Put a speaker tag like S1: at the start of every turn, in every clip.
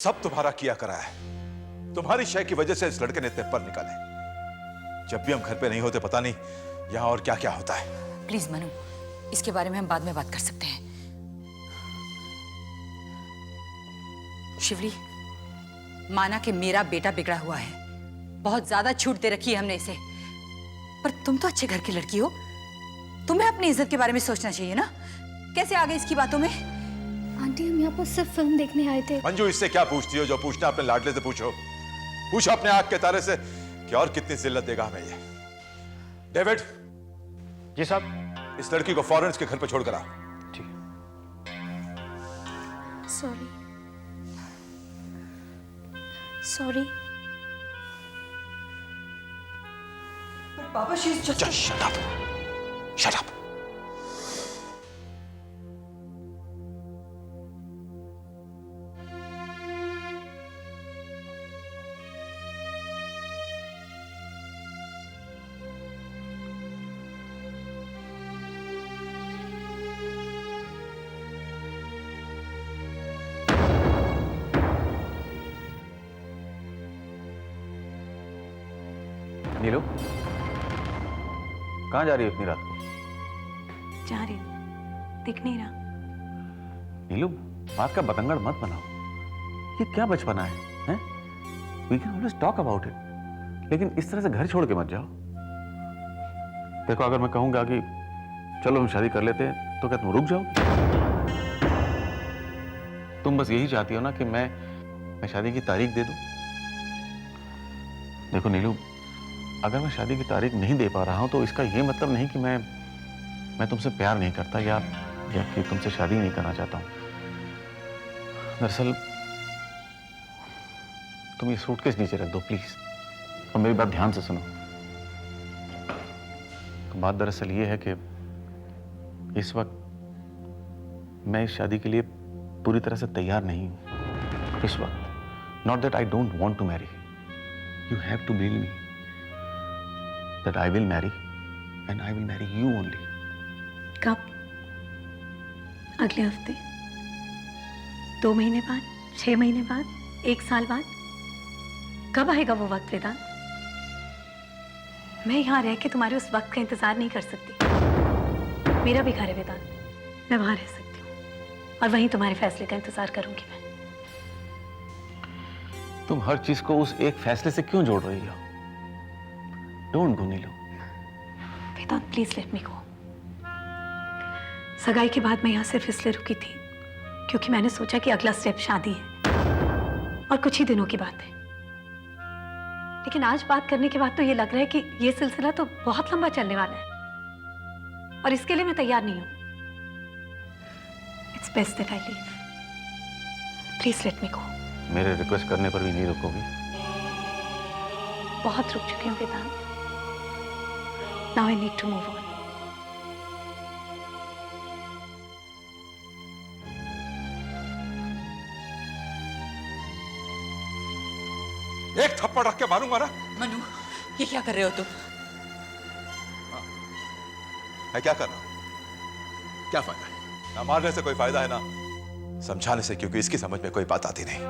S1: सब तुम्हारा किया करा है। तुम्हारी शय की वजह से इस लड़के ने इतने पर निकाले। जब भी हम घर पे नहीं होते पता नहीं यहां और क्या क्या होता है।
S2: प्लीज मनु, इसके बारे में हम बाद में बात कर सकते हैं। शिवली, माना कि मेरा बेटा बिगड़ा हुआ है, बहुत ज्यादा छूट दे रखी है हमने इसे, पर तुम तो अच्छे घर की लड़की हो, तुम्हें अपनी इज्जत के बारे में सोचना चाहिए ना। कैसे आ गए इसकी बातों में?
S3: आंटी, हम यहाँ पर सिर्फ फिल्म देखने आए थे।
S1: मंजू, इससे क्या पूछती हो? जो पूछना अपने लाडले से पूछो। पूछो अपने आंख के तारे से कि और कितनी जिल्लत देगा हमें ये। डेविड।
S4: जी साहब।
S1: इस लड़की को फौरन इसके घर पे छोड़कर आओ।
S4: ठीक है।
S3: सॉरी। सॉरी।
S2: पापा, she is just
S1: shut up. Shut up.
S4: Neelu, कहाँ जा रही है इतनी रात को?
S3: जा रही, दिख नहीं रहा।
S4: नीलू, बात का बतंगड़ मत बनाओ। ये क्या बचपना है, हैं? We can always talk about it, लेकिन इस तरह से घर छोड़ के मत जाओ। देखो, अगर मैं कहूंगा कि चलो हम शादी कर लेते हैं, तो क्या तुम रुक जाओगे? तुम बस यही चाहती हो ना कि मैं शादी की तारीख दे दूं। देखो नीलू, अगर मैं शादी की तारीख नहीं दे पा रहा हूं तो इसका यह मतलब नहीं कि मैं तुमसे प्यार नहीं करता या कि तुमसे शादी नहीं करना चाहता हूं। दरअसल तुम ये सूटकेस नीचे रख दो प्लीज, और मेरी बात ध्यान से सुनो। तो बात दरअसल ये है कि इस वक्त मैं इस शादी के लिए पूरी तरह से तैयार नहीं हूं। इस वक्त, not that I don't want to marry, you have to believe me that I will marry and I will marry you only.
S3: कब? अगले हफ्ते? 2 महीने बाद? 6 महीने बाद? 1 साल बाद? कब आएगा वो वक्त वेदांत? मैं यहाँ रह के तुम्हारे उस वक्त का इंतजार नहीं कर सकती। मेरा भी घर है वेदांत, मैं वहां रह सकती हूँ और वहीं तुम्हारे फैसले का इंतजार करूंगी मैं।
S4: तुम हर चीज को उस एक फैसले से क्यों जोड़ रही हो? Don't go, Neelu.
S3: Vedant, please let me go. सगाई के बाद मैं यहाँ सिर्फ इसलिए रुकी थी क्योंकि मैंने सोचा कि अगला स्टेप शादी है और कुछ ही दिनों की बात है। लेकिन आज बात करने के बाद तो ये लग रहा है कि ये सिलसिला तो बहुत लंबा चलने वाला है और इसके लिए मैं तैयार नहीं हूं। It's best that I leave. Please let me go.
S4: मेरे रिक्वेस्ट करने पर भी नहीं रुकोगी?
S3: बहुत रुक चुकी हूँ वेदांत। Now I need to move on.
S1: एक थप्पड़ रख के मारूंगा ना।
S2: मनु, ये क्या कर रहे हो तुम?
S1: मैं क्या कर रहा हूं? क्या फायदा है? ना मारने से कोई फायदा है ना समझाने से, क्योंकि इसकी समझ में कोई बात आती नहीं।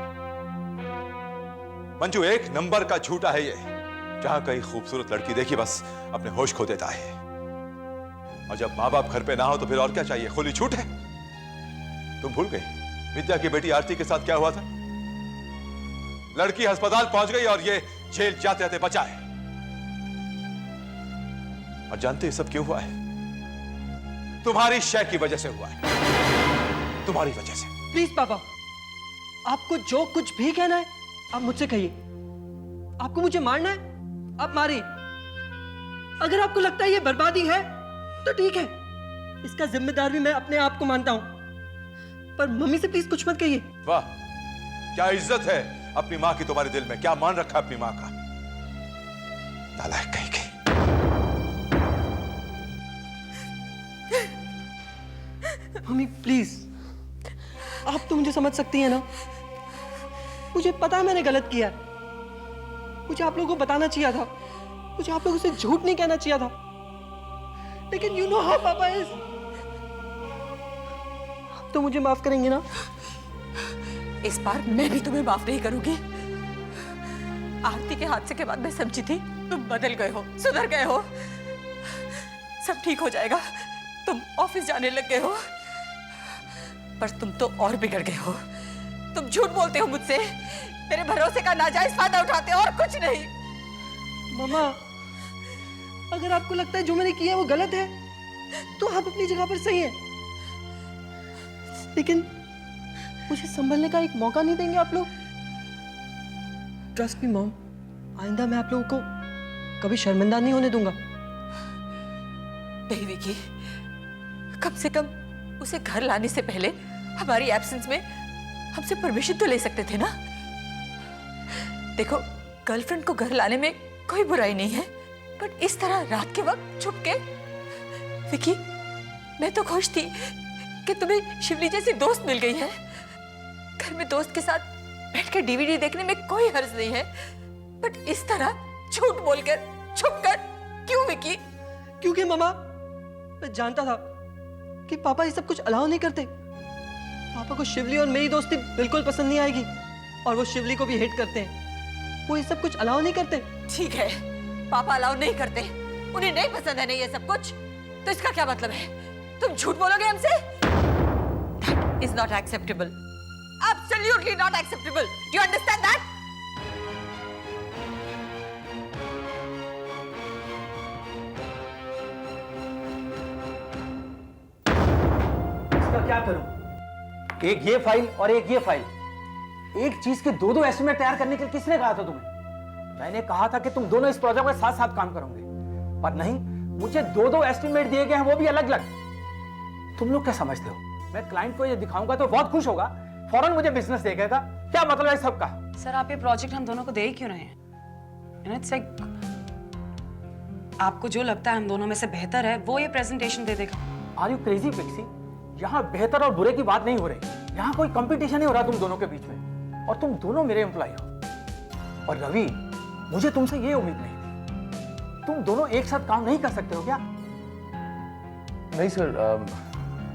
S1: मंजू एक नंबर का झूठा है ये। जहां कहीं खूबसूरत लड़की देखी बस अपने होश खो देता है, और जब माँ बाप घर पे ना हो तो फिर और क्या चाहिए? खुली छूट है। तुम भूल गई विद्या की बेटी आरती के साथ क्या हुआ था? लड़की अस्पताल पहुंच गई और ये जेल जाते जाते बचा है। और जानते ये सब क्यों हुआ है? तुम्हारी शय की वजह से हुआ है, तुम्हारी वजह से।
S5: प्लीज पापा, आपको जो कुछ भी कहना है आप मुझसे कहिए। आपको मुझे मारना है, आप मारिए। अगर आपको लगता है ये बर्बादी है तो ठीक है, इसका जिम्मेदार भी मैं अपने आप को मानता हूं, पर मम्मी से प्लीज कुछ मत कहिए।
S1: वाह, क्या इज्जत है अपनी मां की तुम्हारे दिल में। क्या मान रखा अपनी मां का। नालायक कहीं की।
S5: मम्मी प्लीज, आप तो मुझे समझ सकती हैं ना। मुझे पता है मैंने गलत किया। मुझे आप लोगों को बताना चाहिए था, मुझे आप लोगों से झूठ नहीं कहना चाहिए था, लेकिन यू नो हाउ पापा इज। आप तो मुझे माफ करेंगे ना?
S2: इस बार मैं भी तुम्हें माफ नहीं करूंगी। आरती के हादसे के बाद मैं समझी थी तुम बदल गए हो, सुधर गए हो, सब ठीक हो जाएगा, तुम ऑफिस जाने लग गए हो, पर तुम तो और बिगड़ गए हो। तुम झूठ बोलते हो मुझसे, मेरे भरोसे का नाजायज फायदा उठाते हो और कुछ नहीं।
S5: मामा, अगर आपको लगता है जो मैंने किया है वो गलत है तो आप अपनी जगह पर सही हैं, लेकिन मुझे संभलने का एक मौका नहीं देंगे आप लोग? ट्रस्ट मी मॉम, आइंदा मैं आप लोगों को कभी शर्मिंदा नहीं होने दूंगा।
S2: नहीं विकी, कम से कम उसे घर लाने से पहले हमारी एब्सेंस में हमसे परमिशन तो ले सकते थे ना। देखो, गर्लफ्रेंड को घर लाने में कोई बुराई नहीं है, बट इस तरह रात के वक्त छुप के। विकी, मैं तो खुश थी कि तुम्हें शिवली जैसी दोस्त मिल गई है। घर में दोस्त के साथ बैठकर डीवीडी देखने में कोई हर्ज नहीं है, बट इस तरह झूठ बोलकर, छुपकर, क्यों विकी?
S5: क्योंकि मामा, मैं जानता था कि पापा ये सब कुछ अलाउ नहीं करते। पापा को शिवली और मेरी दोस्ती बिल्कुल पसंद नहीं आएगी, और वो शिवली को भी हेट करते हैं। वो ये सब कुछ अलाउ नहीं करते।
S2: ठीक है, पापा अलाउ नहीं करते, उन्हें नहीं पसंद है नहीं ये सब कुछ, तो इसका क्या मतलब है? तुम झूठ बोलोगे हमसे? That is not acceptable. Absolutely not acceptable. Do you understand that?
S6: इसका क्या करूं? एक ये फाइल और एक ये फाइल, एक चीज के दो एस्टिमेट तैयार करने के लिए किसने कहा था तुम्हें? मैंने कहा था कि तुम दोनों इस प्रोजेक्ट में साथ साथ काम करोगे, पर नहीं, मुझे दो एस्टिमेट दिए गए हैं, वो भी अलग अलग। तुम लोग क्या समझते हो? मैं क्लाइंट को ये दिखाऊंगा तो बहुत खुश होगा, फौरन मुझे बिजनेस दे देगा। क्या मतलब है सबका?
S7: सर, आप ये प्रोजेक्ट हम दोनों को दे ही क्यों रहे हैं? इट्स लाइक आपको जो लगता है हम दोनों में से बेहतर है वो ये प्रेजेंटेशन दे देगा।
S6: Are you crazy Pixie? यहाँ बेहतर और बुरे की बात नहीं हो रही, यहाँ कोई कंपटीशन नहीं हो रहा तुम दोनों के बीच में, और तुम दोनों मेरे एम्प्लॉय हो। और रवि, मुझे तुमसे ये उम्मीद नहीं थी। तुम दोनों एक साथ काम नहीं कर सकते हो क्या?
S8: नहीं sir,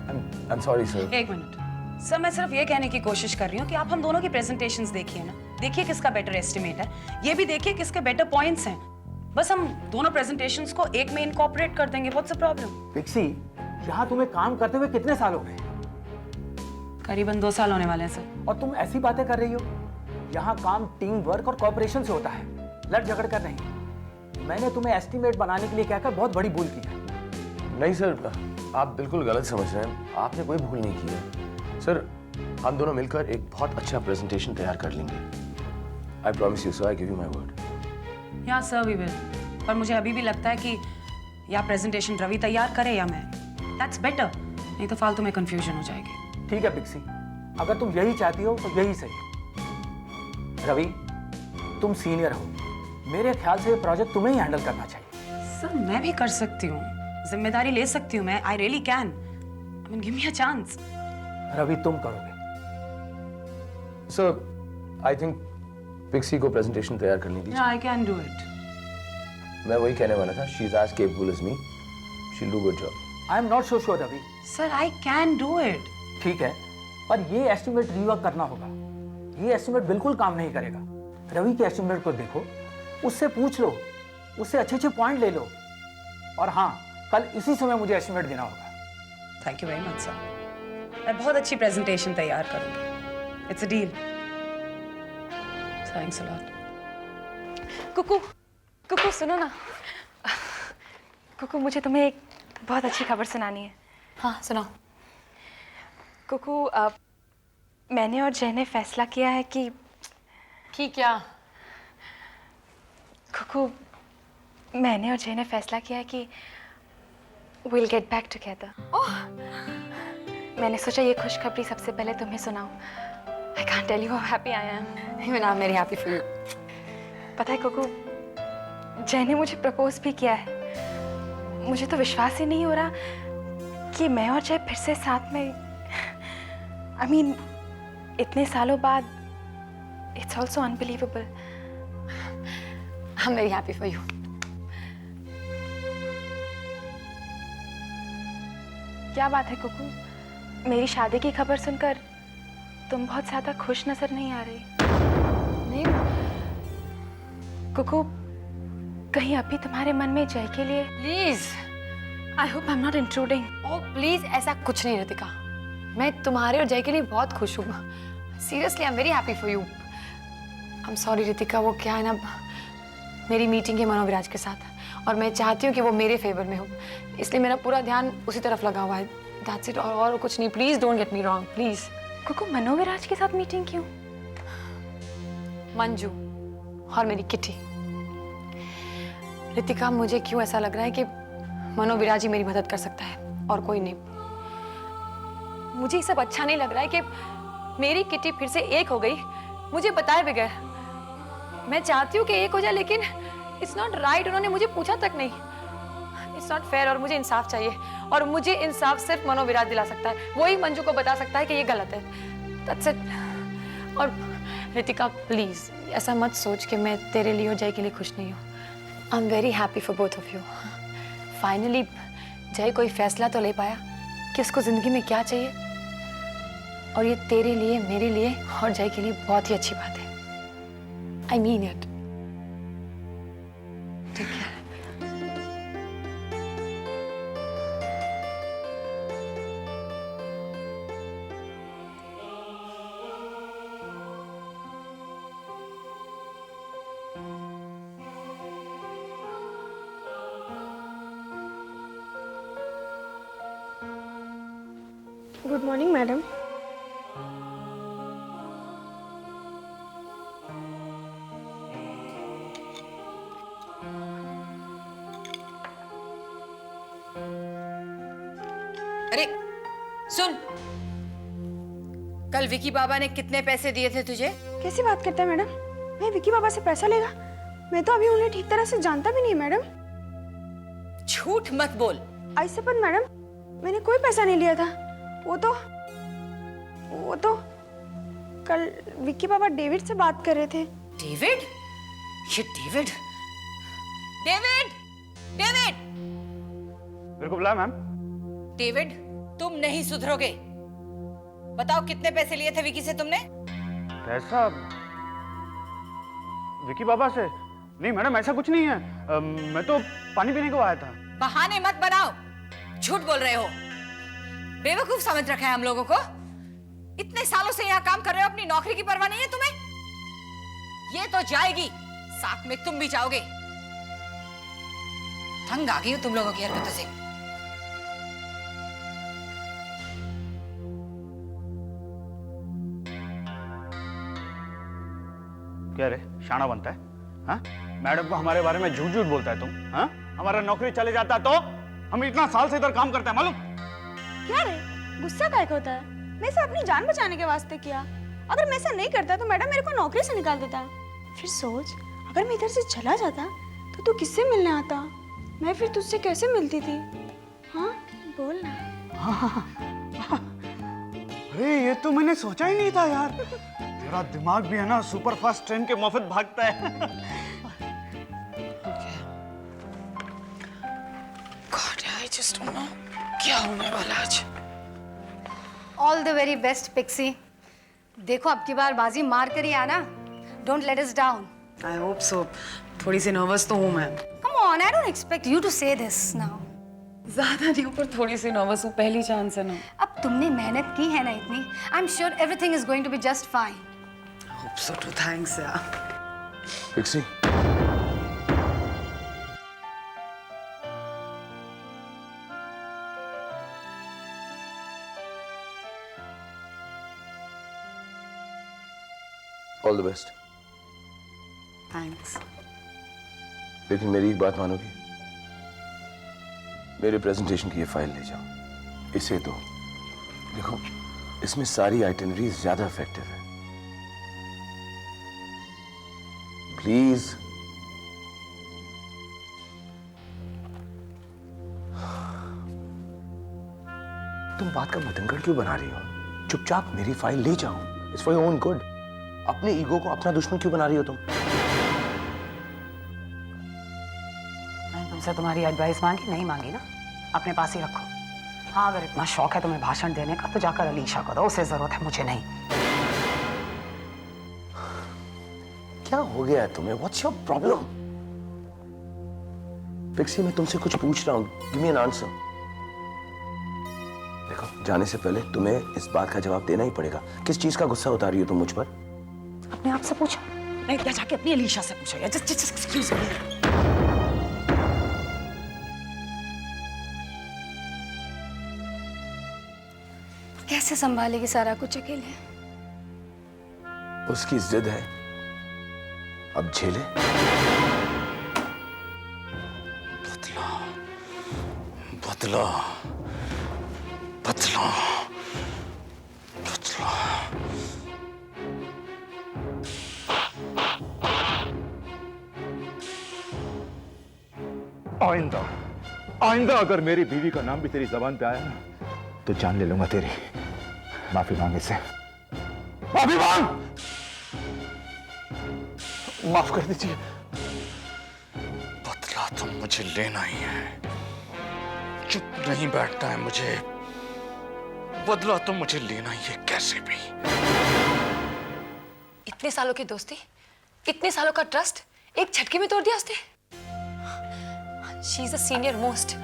S8: I am sorry sir.
S7: एक मिनट सर, मैं सिर्फ ये कहने की कोशिश कर रही हूँ कि आप हम दोनों की प्रेजेंटेशंस देखिए ना, देखिए किसका बेटर एस्टिमेट है, ये भी देखिए किसके बेटर पॉइंट्स हैं। बस हम दोनों प्रेजेंटेशंस को एक में इनकॉर्पोरेट कर देंगे। What's the problem?
S6: पिक्सी, यहाँ तुम्हें काम करते हुए कितने साल हो गए?
S7: करीबन 2 साल होने वाले हैं सर।
S6: और तुम ऐसी बातें कर रही हो? यहाँ काम टीम वर्क और कॉपरेशन से होता है, लड़ झगड़ कर नहीं। मैंने तुम्हें एस्टिमेट बनाने के लिए कहकर बहुत बड़ी भूल की है।
S8: नहीं सर, आप बिल्कुल गलत समझ रहे हैं, आपने कोई भूल नहीं की है। सर, हम दोनों मिलकर एक बहुत अच्छा प्रेजेंटेशन तैयार कर लेंगे। I promise you sir, I give you my word.
S7: या सर वी विल, पर मुझे अभी भी लगता है कि या प्रेजेंटेशन रवि तैयार करे या मैं, दैट्स बेटर, नहीं तो फालतू में कंफ्यूजन हो जाएगी।
S6: ठीक है पिक्सी, अगर तुम यही चाहती हो तो यही सही। रवि, तुम सीनियर हो, मेरे ख्याल से ये प्रोजेक्ट तुम्हें ही हैंडल करना चाहिए।
S7: सर, मैं भी कर सकती हूँ, जिम्मेदारी ले सकती हूँ मैं। I really can. I mean, give me a chance.
S6: Ravi, तुम करोगे?
S8: सर, आई थिंक पिक्सी को प्रेजेंटेशन तैयार करनी दीजिए।
S7: I can do it.
S8: मैं वही कहने वाला था, she is as capable as me, she will do good job.
S6: I am not so sure Ravi.
S7: Sir, I can do it.
S6: ठीक है, पर ये एस्टिमेट रिवर्क करना होगा। ये एस्टिमेट बिल्कुल काम नहीं करेगा। रवि के एस्टिमेट को देखो, उससे पूछ लो, उससे अच्छे अच्छे पॉइंट ले लो, और हाँ, कल इसी समय मुझे एस्टिमेट देना होगा।
S7: Thank you very much sir, मैं बहुत अच्छी प्रेजेंटेशन तैयार करूंगी। It's a deal. Thanks a lot.
S9: Kuku, Kuku सुनो ना। कुकू, मुझे तुम्हें एक बहुत अच्छी खबर सुनानी है।
S2: हाँ, सुनाओ।
S9: कुकू, मैंने और जय ने फैसला किया है कि
S2: क्या?
S9: कुकू, मैंने और जय ने फैसला किया है कि we'll get back together। मैंने सोचा ये खुशखबरी सबसे पहले तुम्हें सुनाऊं। I can't tell you how happy I am।
S2: Even I'm very happy for you।
S9: पता है कुकू, जय ने मुझे प्रपोज भी किया है। मुझे तो विश्वास ही नहीं हो रहा कि मैं और जय फिर से साथ में। I mean, इतने सालों बाद it's also unbelievable।
S2: I'm very happy for you।
S9: क्या बात है कुकू, मेरी शादी की खबर सुनकर तुम बहुत ज्यादा खुश नजर नहीं आ रही। नहीं कुकू, कहीं अभी तुम्हारे मन में जय के लिए?
S10: Please,
S9: I hope I am not intruding.
S10: Oh please, ऐसा कुछ नहीं रितिका। मैं तुम्हारे और जय के लिए बहुत खुश हूँ। Seriously I am very happy for you. I am sorry Ritika, वो क्या है ना, मेरी मीटिंग है मनोविराज के साथ और मैं चाहती हूँ कि वो मेरे फेवर में हो, इसलिए मेरा पूरा ध्यान उसी तरफ लगा हुआ है। दैट्स इट, और कुछ नहीं। Please don't get me wrong please.
S9: Kuku, Manoviraj के साथ मीटिंग क्यों?
S10: मंजू और मेरी किटी। रितिका, मुझे क्यों ऐसा लग रहा है कि मनोविराज ही मेरी मदद कर सकता है और कोई नहीं। मुझे ये सब अच्छा नहीं लग रहा है कि मेरी किटी फिर से एक हो गई मुझे बताए बगैर। मैं चाहती हूँ कि एक हो जाए, लेकिन इट्स नॉट राइट। उन्होंने मुझे पूछा तक नहीं। इट्स नॉट फेयर और मुझे इंसाफ चाहिए, और मुझे इंसाफ सिर्फ मनोविराज दिला सकता है। वही मंजू को बता सकता है कि ये गलत है। That's it. और रितिका प्लीज ऐसा मत सोच कि मैं तेरे लिए और जय के लिए खुश नहीं हूँ। I am very happy for both of you. Finally जय कोई फैसला तो ले पाया कि उसको जिंदगी में क्या चाहिए, और ये तेरे लिए, मेरे लिए और जय के लिए बहुत ही अच्छी बात है। I mean it. ठीक है।
S9: Good morning madam.
S2: अरे सुन, कल विकी बाबा ने कितने पैसे दिए थे तुझे?
S11: कैसी बात करता है मैडम? मैं विकी बाबा से पैसा लेगा? मैं तो अभी उन्हें ठीक तरह से जानता भी नहीं मैडम।
S2: झूठ मत बोल।
S11: आई शपथ मैडम, मैंने कोई पैसा नहीं लिया था। वो तो कल विकी बाबा डेविड से बात कर रहे थे।
S2: डेविड? ये डेविड? डेविड! डेविड!
S4: मेरे को बुलाया मैम?
S2: डेविड, तुम नहीं सुधरोगे। बताओ कितने पैसे लिए थे विकी से तुमने?
S4: पैसा विकी बाबा से? नहीं मैडम, ऐसा कुछ नहीं है। मैं तो पानी पीने को आया था।
S2: बहाने मत बनाओ, झूठ बोल रहे हो। बेवकूफ समझ रखा है हम लोगों को। इतने सालों से यहाँ काम कर रहे हो, अपनी नौकरी की परवाह नहीं है तुम्हें? ये तो जाएगी, साथ में तुम भी जाओगे। तंग आ गई हो तुम लोगों की हरकतों से।
S4: क्या रे, शाना बनता है? हाँ? मैडम को हमारे बारे में झूठ झूठ बोलता है तुम? हाँ? हमारा नौकरी चले जाता तो? हम इतना साल से इधर काम करते हैं, मालूम?
S11: क्या रे, गुस्सा काहे को होता है? मैं इसे अपनी जान बचाने के वास्ते किया। अगर मैं ऐसा नहीं करता तो मैडम मेरे को नौकरी से निकाल देता। फिर सोच, अगर मैं इधर से चला जाता तो तू किससे मिलने आता? मैं फिर तुझसे कैसे मिलती थी? हाँ बोल ना।
S4: अरे ये तो मैंने सोचा ही नहीं था यार। तेरा दिमाग भी है ना सुपर फास्ट ट्रेन के मुफ्त भागता है।
S7: God, I just don't know क्या होने वाला आज।
S10: All the very best Pixie. देखो अब की बार बाजी मार कर ही आना। Don't let us down.
S7: I hope so. थोड़ी सी नर्वस तो हूँ मैं।
S10: Come on, I don't expect you to say this now.
S7: ज्यादा नहीं पर थोड़ी सी नर्वस हूँ, पहली चांस है ना।
S10: अब तुमने मेहनत की है ना इतनी, I am sure everything is going to be just fine.
S7: I hope so too. Thanks यार।
S8: Pixie, all the best.
S7: Thanks.
S8: लेकिन मेरी एक बात मानोगी? मेरे प्रेजेंटेशन की ये फाइल ले जाओ, इसे दो। देखो, इसमें सारी आइटिनरी ज्यादा इफेक्टिव है। प्लीज। तुम बात का मतंगड़ क्यों बना रही हो? चुपचाप मेरी फाइल ले जाओ। It's for your own good. अपने ईगो को अपना दुश्मन क्यों बना रही हो तुम?
S7: मैंने तुमसे तुम्हारी एडवाइस मांगी, नहीं मांगी ना? अपने पास ही रखो। हाँ, अगर इतना शौक है तुम्हें भाषण देने का तो जाकर अलीशा को दो, उसे जरूरत है, मुझे नहीं।
S8: क्या हो गया है तुम्हें? What's your problem? पिक्सी, मैं तुमसे कुछ पूछ रहा हूं, गिव मी एन आंसर। देखो, जाने से पहले तुम्हें इस बात का जवाब देना ही पड़ेगा। किस चीज का गुस्सा उतार रही हो तुम मुझ पर?
S7: अपने आप से पूछो। नहीं, या जाके अपनी अलीशा से पूछो। या जस्ट एक्सक्यूज मी।
S9: कैसे संभालेगी सारा कुछ अकेले?
S8: उसकी जिद है, अब झेले। बदला, बदला, बदला, बदला।
S4: आइंदा अगर मेरी बीवी का नाम भी तेरी जबान पे आया ना, तो जान ले लूंगा तेरी। माफी मांगे से, माफी मांग, माफ कर दीजिए।
S8: बदला तो मुझे लेना ही है, चुप नहीं बैठना है मुझे। बदला तो मुझे लेना ही है कैसे भी।
S10: इतने सालों की दोस्ती, इतने सालों का ट्रस्ट एक झटके में तोड़ दिया उसने। She is the senior most.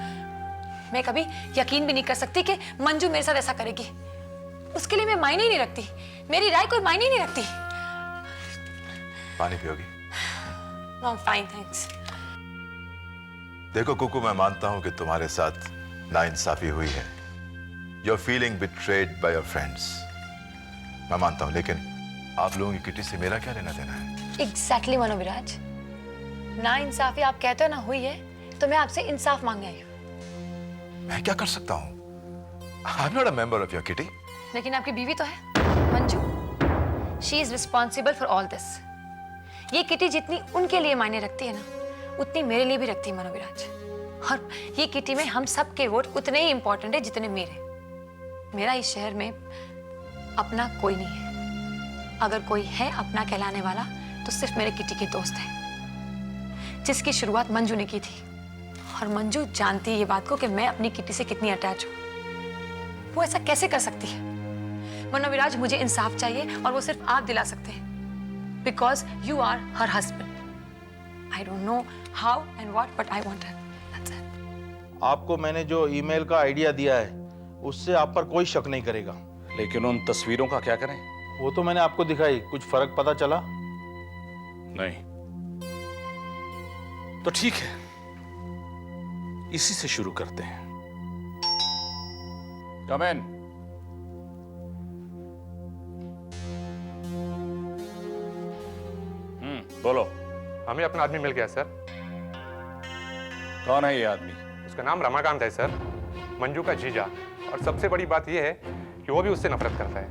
S10: मैं कभी यकीन भी नहीं कर सकती कि मंजू मेरे साथ ऐसा करेगी। उसके लिए मैं मायने ही नहीं रखती, मेरी राय कोई मायने ही नहीं रखती।
S1: पानी पियोगी?
S10: No, fine, thanks.
S1: देखो कुकू, मैं मानता हूं कि तुम्हारे साथ नाइंसाफी हुई है। You're feeling betrayed by your friends. मैं मानता हूं, लेकिन आप लोगों की किटी से मेरा क्या लेना देना है?
S10: एग्जैक्टली मनोविराज, ना इंसाफी आप कहते हो ना हुई है, तो मैं आपसे इंसाफ मांगने आई हूँ।
S1: मैं क्या कर सकता हूं? I'm not a member of your kitty.
S10: लेकिन आपकी बीवी तो है Manju. She is responsible for all this. ये किटी जितनी उनके लिए मायने रखती है ना, उतनी मेरे लिए भी रखती है मनोविराज। और ये किटी में हम सब के वोट उतने ही इंपॉर्टेंट है जितने मेरे। मेरा इस शहर में अपना कोई नहीं है। अगर कोई है अपना कहलाने वाला, तो सिर्फ मेरे किटी के दोस्त हैं, जिसकी शुरुआत मंजू ने की थी। और मंजू जानती है ये बात को कि मैं अपनी किटी से कितनी अटैच हूं। वो ऐसा कैसे कर सकती है? मनोविराज, मुझे इंसाफ चाहिए और वो सिर्फ आप दिला सकते हैं, because you are her husband. I don't know how and what, but I want her. That's it.
S12: आपको मैंने जो ईमेल का आइडिया दिया है, उससे आप पर कोई शक नहीं करेगा।
S4: लेकिन उन तस्वीरों का क्या करें?
S12: वो तो मैंने आपको दिखाई, कुछ फर्क पता चला?
S4: नहीं। तो ठीक है, इसी से शुरू करते हैं। कम इन। बोलो।
S13: हमें अपना आदमी मिल गया सर।
S4: कौन है ये आदमी?
S13: उसका नाम रमाकांत है सर, मंजू का जीजा। और सबसे बड़ी बात यह है कि वो भी उससे नफरत करता है।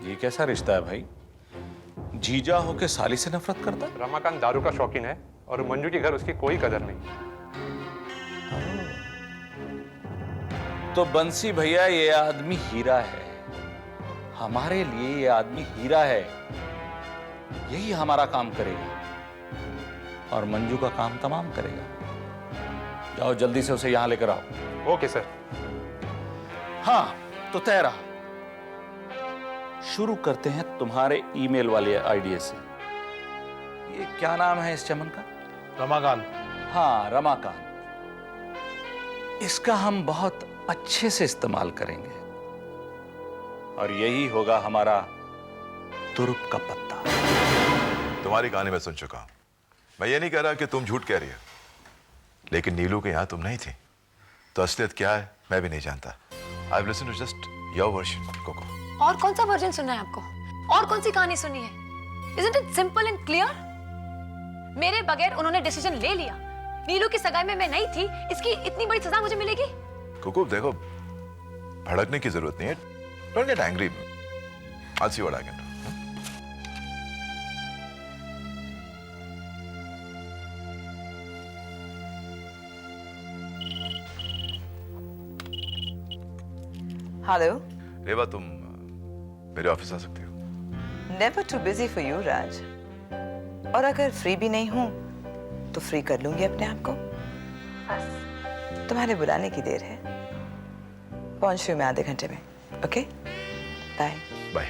S4: ये कैसा रिश्ता है भाई? जीजा होके साली से नफरत करता है?
S13: रमाकांत दारू का शौकीन है और मंजू के घर उसकी कोई कदर नहीं।
S4: तो बंसी भैया, ये आदमी हीरा है। हमारे लिए ये आदमी हीरा है। यही हमारा काम करेगा और मंजू का काम तमाम करेगा। जाओ जल्दी से उसे यहां लेकर आओ।
S13: Okay sir.
S4: हाँ, तो तय रहा। शुरू करते हैं तुम्हारे ईमेल वाले आइडिया से। ये क्या नाम है इस चमन का?
S12: रमाकांत।
S4: हाँ, रमाकांत। इसका हम बहुत अच्छे से इस्तेमाल करेंगे और यही होगा हमारा तुरुप का पत्ता।
S1: तुम्हारी कहानी मैं सुन चुका हूं। मैं ये नहीं कह रहा कि तुम झूठ कह रही हो, लेकिन नीलू के यहां तुम नहीं थी, तो असलियत क्या है मैं भी नहीं जानता। I've listened to just your version, Koko.
S10: और कौन सा वर्जन सुनना है आपको? और कौन सी कहानी सुननी है? Isn't it simple and clear? मेरे बगैर उन्होंने डिसीजन ले लिया। नीलू की सगाई में मैं नहीं थी, इसकी इतनी बड़ी सजा मुझे मिलेगी?
S1: कोको देखो, भड़कने की जरूरत नहीं है। Don't get angry. I'll see what I can do.
S14: Hello
S1: Reva, तुम मेरे ऑफिस आ सकती हो?
S14: Never too busy for you Raj. और अगर फ्री भी नहीं हूं तो फ्री कर लूंगी अपने आप को। बस तुम्हारे बुलाने की देर है। पहुंच रही हूं मैं आधे घंटे में। Okay, bye.
S1: बाय।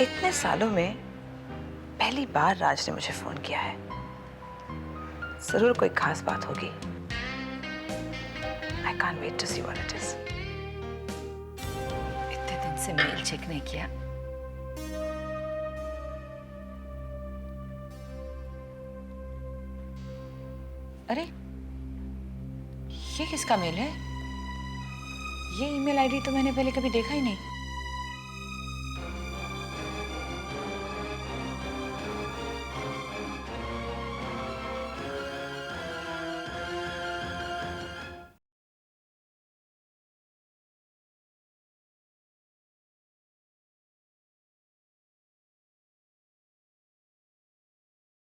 S14: इतने सालों में पहली बार राज ने मुझे फोन किया है। जरूर कोई खास बात होगी। I can't wait to see what it is.
S2: इतने दिन से मेल चेक नहीं किया। अरे ये किसका मेल है? ये ईमेल आईडी तो मैंने पहले कभी देखा ही नहीं।